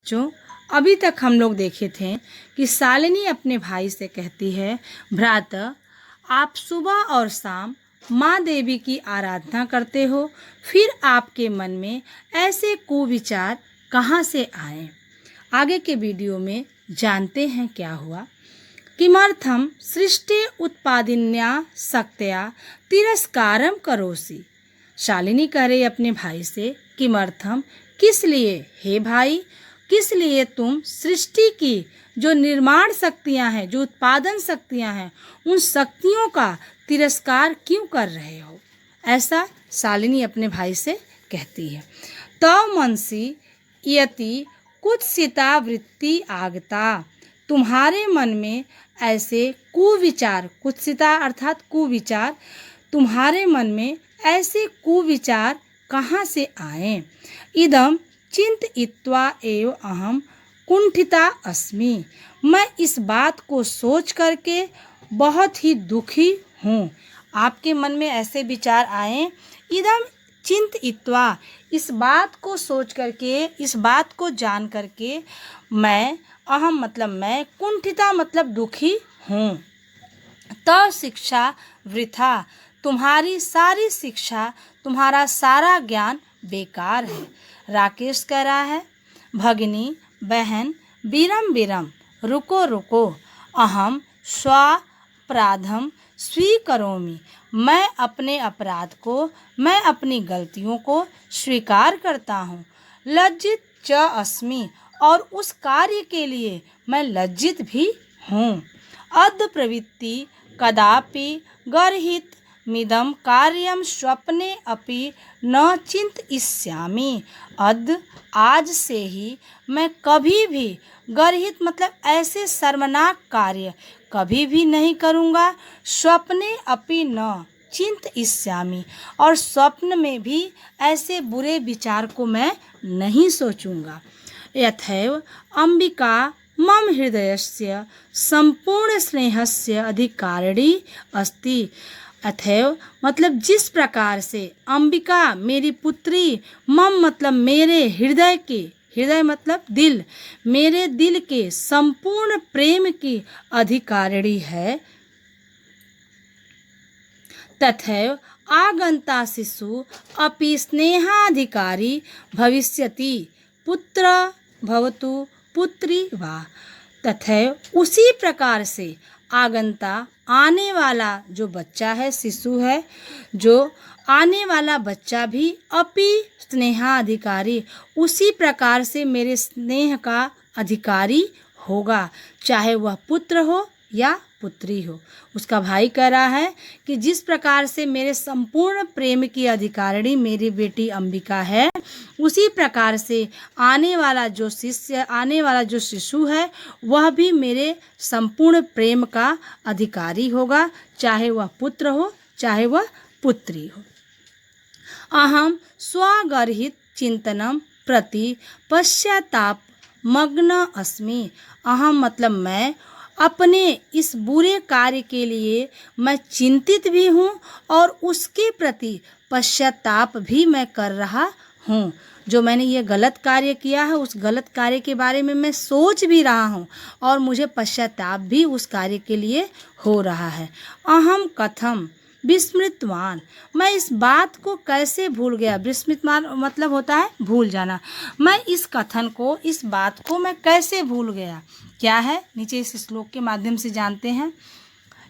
बच्चों, अभी तक हम लोग देखे थे कि शालिनी अपने भाई से कहती है, भ्राता आप सुबह और शाम माँ देवी की आराधना करते हो, फिर आपके मन में ऐसे कुविचार कहाँ से आए। आगे के वीडियो में जानते हैं क्या हुआ। किमर्थम सृष्टि उत्पादिन्या शक्त्या तिरस्कारम करोसि। शालिनी कह रही अपने भाई से, किमर्थम किस लिए, हे भाई किस लिए तुम सृष्टि की जो निर्माण शक्तियां हैं, जो उत्पादन शक्तियां हैं, उन शक्तियों का तिरस्कार क्यों कर रहे हो। ऐसा शालिनी अपने भाई से कहती है। तव मनसी यति कुत्सिता वृत्ति आगता, तुम्हारे मन में ऐसे कुविचार, कुत्सिता अर्थात कुविचार, तुम्हारे मन में ऐसे कुविचार कहाँ से आए। इदम चिंतयित्वा एव अहम कुंठिता अस्मि, मैं इस बात को सोच करके बहुत ही दुखी हूँ। आपके मन में ऐसे विचार आए, इदम चिंतयित्वा, इस बात को सोच करके, इस बात को जान करके, मैं, अहम मतलब मैं, कुंठिता मतलब दुखी हूँ। तो शिक्षा वृथा, तुम्हारी सारी शिक्षा, तुम्हारा सारा ज्ञान बेकार है। राकेश कह रहा है, भगिनी बहन विरम विरम, रुको रुको, अहम स्वापराधम स्वीकरोमि, मैं अपने अपराध को, मैं अपनी गलतियों को स्वीकार करता हूँ। लज्जित च अस्मि, और उस कार्य के लिए मैं लज्जित भी हूँ। अद्य प्रवृत्ति कदापि गर्हित मिदम कार्यम स्वप्ने अपि न चिंतयिष्यामि, अद्य आज से ही मैं कभी भी गर्हित मतलब ऐसे शर्मनाक कार्य कभी भी नहीं करूँगा। स्वप्ने अपि न चिंतयिष्यामि, और स्वप्न में भी ऐसे बुरे विचार को मैं नहीं सोचूंगा। यथैव अंबिका मम हृदयस्य संपूर्ण स्नेहस्य अधिकारिणी अस्ति, अथैव मतलब जिस प्रकार से अंबिका मेरी पुत्री, मम मतलब मेरे हृदय के, हृदय मतलब दिल, मेरे दिल के संपूर्ण प्रेम की अधिकारिणी है, तथैव आगंता शिशु अपि स्नेहाधिकारी भविष्यति, पुत्र भवतु पुत्री वा, तथैव उसी प्रकार से आगंता आने वाला जो बच्चा है, शिशु है, जो आने वाला बच्चा भी अपि स्नेहाधिकारी, उसी प्रकार से मेरे स्नेह का अधिकारी होगा, चाहे वह पुत्र हो या पुत्री हो। उसका भाई कह रहा है कि जिस प्रकार से मेरे संपूर्ण प्रेम की अधिकारिणी मेरी बेटी अंबिका है, उसी प्रकार से आने वाला जो शिष्य, आने वाला जो शिशु है, वह भी मेरे संपूर्ण प्रेम का अधिकारी होगा, चाहे वह पुत्र हो चाहे वह पुत्री हो। अहम स्वगर्हित चिंतनम प्रति पश्चाताप मग्न अस्मि, अहम मतलब मैं, अपने इस बुरे कार्य के लिए मैं चिंतित भी हूँ और उसके प्रति पश्चाताप भी मैं कर रहा हूँ। जो मैंने ये गलत कार्य किया है, उस गलत कार्य के बारे में मैं सोच भी रहा हूँ और मुझे पश्चाताप भी उस कार्य के लिए हो रहा है। अहम कथम विस्मृतवान, मैं इस बात को कैसे भूल गया। विस्मृतवान मतलब होता है भूल जाना। मैं इस कथन को, इस बात को मैं कैसे भूल गया। क्या है, नीचे इस श्लोक के माध्यम से जानते हैं।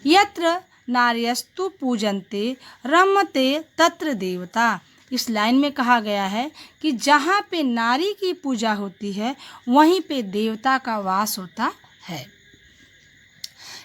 यत्र नार्यस्तु पूजन्ते रमते तत्र देवता, इस लाइन में कहा गया है कि जहाँ पे नारी की पूजा होती है वहीं पे देवता का वास होता है।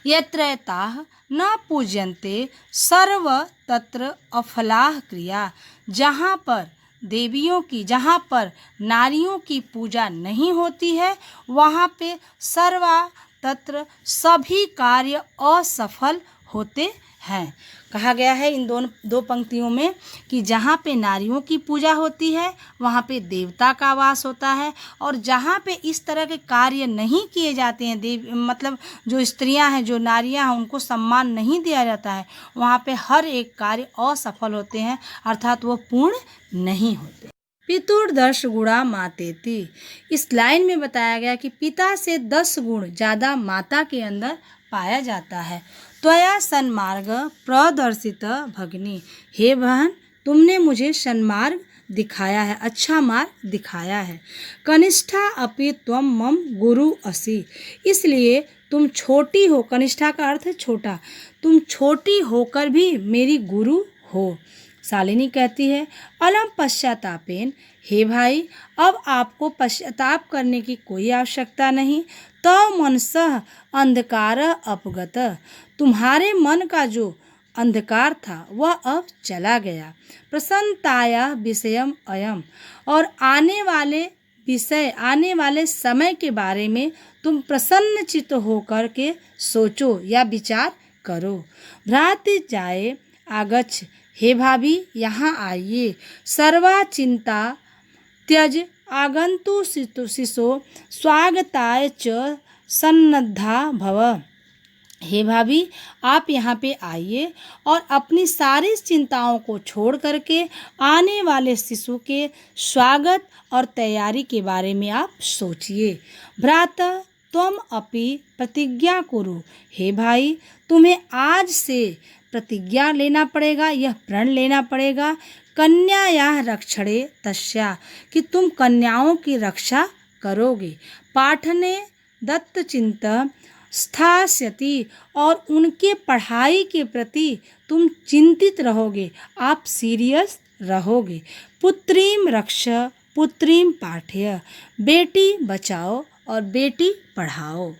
यत्र ताः न पूज्यन्ते सर्व तत्र अफलाह क्रिया, जहाँ पर देवियों की, जहाँ पर नारियों की पूजा नहीं होती है वहाँ पे सर्वा तत्र सभी कार्य असफल होते हैं। कहा गया है इन दो पंक्तियों में कि जहाँ पे नारियों की पूजा होती है वहाँ पे देवता का वास होता है, और जहाँ पे इस तरह के कार्य नहीं किए जाते हैं, देव मतलब जो स्त्रियां हैं, जो नारियां हैं, उनको सम्मान नहीं दिया जाता है, वहाँ पे हर एक कार्य असफल होते हैं, अर्थात वो पूर्ण नहीं होते। पितुर्दश गुणा मातेति। इस लाइन में बताया गया कि पिता से 10 गुण ज़्यादा माता के अंदर पाया जाता है। त्वया सन्मार्ग प्रदर्शित भगिनी, हे बहन तुमने मुझे सन्मार्ग दिखाया है, अच्छा मार्ग दिखाया है। कनिष्ठा अपि त्वम मम गुरु असि, इसलिए तुम छोटी हो, कनिष्ठा का अर्थ है छोटा, तुम छोटी होकर भी मेरी गुरु हो। शालिनी कहती है अलम पश्चातापेन, हे भाई अब आपको पश्चाताप करने की कोई आवश्यकता नहीं। तो मनसः अंधकार अपगत, तुम्हारे मन का जो अंधकार था वह अब चला गया। प्रसन्नताया विषयम अयम, और आने वाले समय के बारे में तुम प्रसन्नचित्त होकर के सोचो या विचार करो। भ्राति जाए आगच्छ, हे भाभी यहाँ आइए। सर्वा चिंता त्यज आगंतु शिशो स्वागताय च सन्नद्धा भव, हे भाभी आप यहाँ पे आइए और अपनी सारी चिंताओं को छोड़ करके आने वाले शिशु के स्वागत और तैयारी के बारे में आप सोचिए। भ्राता त्वम अपि प्रतिज्ञा कुरु, हे भाई तुम्हें आज से प्रतिज्ञा लेना पड़ेगा, यह प्रण लेना पड़ेगा। कन्यायाः रक्षणे तस्या, कि तुम कन्याओं की रक्षा करोगे। पाठने दत्तचिंता स्थास्यति, और उनके पढ़ाई के प्रति तुम चिंतित रहोगे, आप सीरियस रहोगे। पुत्रीम रक्ष पुत्रीम पाठय, बेटी बचाओ और बेटी पढ़ाओ।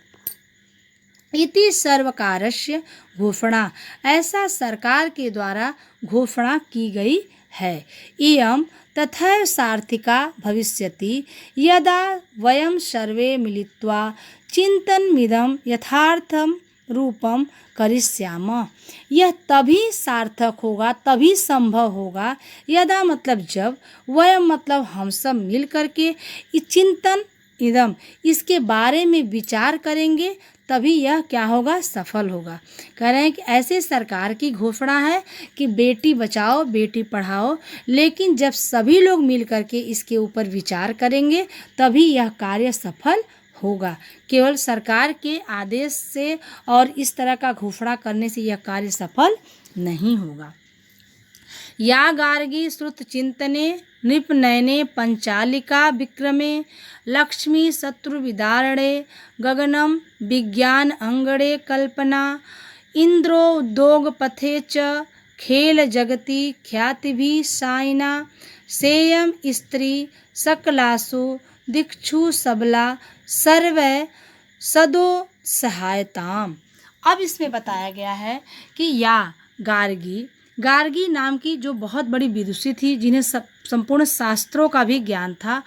इति सर्वकारस्य घोषणा, ऐसा सरकार के द्वारा घोषणा की गई है। इयं तथैव सार्थिका भविष्यति यदा वयं सर्वे मिलित्वा चिंतनमिदं यथार्थम रूपम करिष्यामः, यह तभी सार्थक होगा, तभी संभव होगा, यदा मतलब जब, वयम मतलब हम सब मिल करके चिंतन इदम इसके बारे में विचार करेंगे, तभी यह क्या होगा, सफल होगा। कह रहे हैं कि ऐसे सरकार की घोषणा है कि बेटी बचाओ बेटी पढ़ाओ, लेकिन जब सभी लोग मिल करके इसके ऊपर विचार करेंगे तभी यह कार्य सफल होगा। केवल सरकार के आदेश से और इस तरह का घोषणा करने से यह कार्य सफल नहीं होगा। या गार्गी श्रुत चिंतने नृपनयने पंचालिका विक्रमे लक्ष्मी शत्रु विदारणे गगनम विज्ञान अंगणे कल्पना इंद्रो उद्योग पथे च खेल जगति ख्यातिभि साइना सेयम स्त्री सकलासु दिक्षु सबला सर्वे सदो सहायताम। अब इसमें बताया गया है कि या गार्गी नाम की जो बहुत बड़ी विदुषी थी, जिन्हें संपूर्ण शास्त्रों का भी ज्ञान था,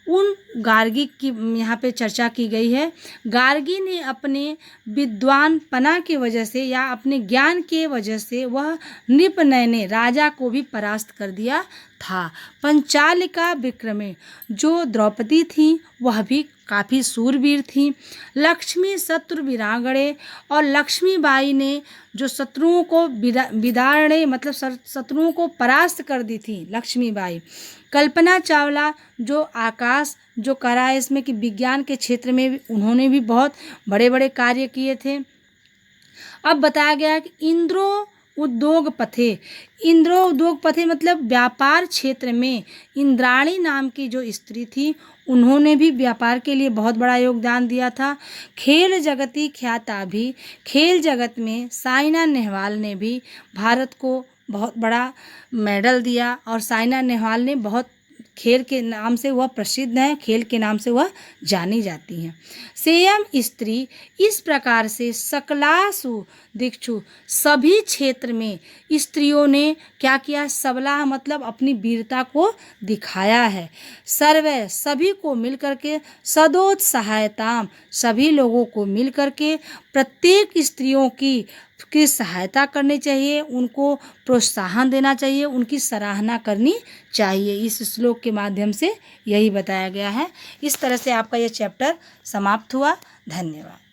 उन गार्गी की यहाँ पे चर्चा की गई है। गार्गी ने अपने विद्वानपना की वजह से या अपने ज्ञान के वजह से वह नृपनयने राजा को भी परास्त कर दिया था। पंचालिका विक्रमे जो द्रौपदी थी वह भी काफ़ी सूरवीर थी। लक्ष्मी शत्रु वीरांगणे, और लक्ष्मीबाई ने जो शत्रुओं को विदारणे मतलब शत्रुओं को परास्त कर दी थी लक्ष्मीबाई। कल्पना चावला जो आकाश जो करा इसमें कि विज्ञान के क्षेत्र में भी उन्होंने भी बहुत बड़े बड़े कार्य किए थे। अब बताया गया कि इंद्रो उद्योग पथे मतलब व्यापार क्षेत्र में इंद्राणी नाम की जो स्त्री थी उन्होंने भी व्यापार के लिए बहुत बड़ा योगदान दिया था। खेल जगती ख्याता भी, खेल जगत में साइना नेहवाल ने भी भारत को बहुत बड़ा मेडल दिया और साइना नेहवाल ने बहुत खेल के नाम से वह प्रसिद्ध है, खेल के नाम से वह जानी जाती हैं। सेयम स्त्री, इस प्रकार से सकलासु दिक्षु सभी क्षेत्र में स्त्रियों ने क्या किया, सबला मतलब अपनी वीरता को दिखाया है। सर्वे सभी को मिलकर के, सदोत्साहयताम सभी लोगों को मिलकर के प्रत्येक स्त्रियों की सहायता करनी चाहिए, उनको प्रोत्साहन देना चाहिए, उनकी सराहना करनी चाहिए। इस श्लोक के माध्यम से यही बताया गया है। इस तरह से आपका यह चैप्टर समाप्त हुआ। धन्यवाद।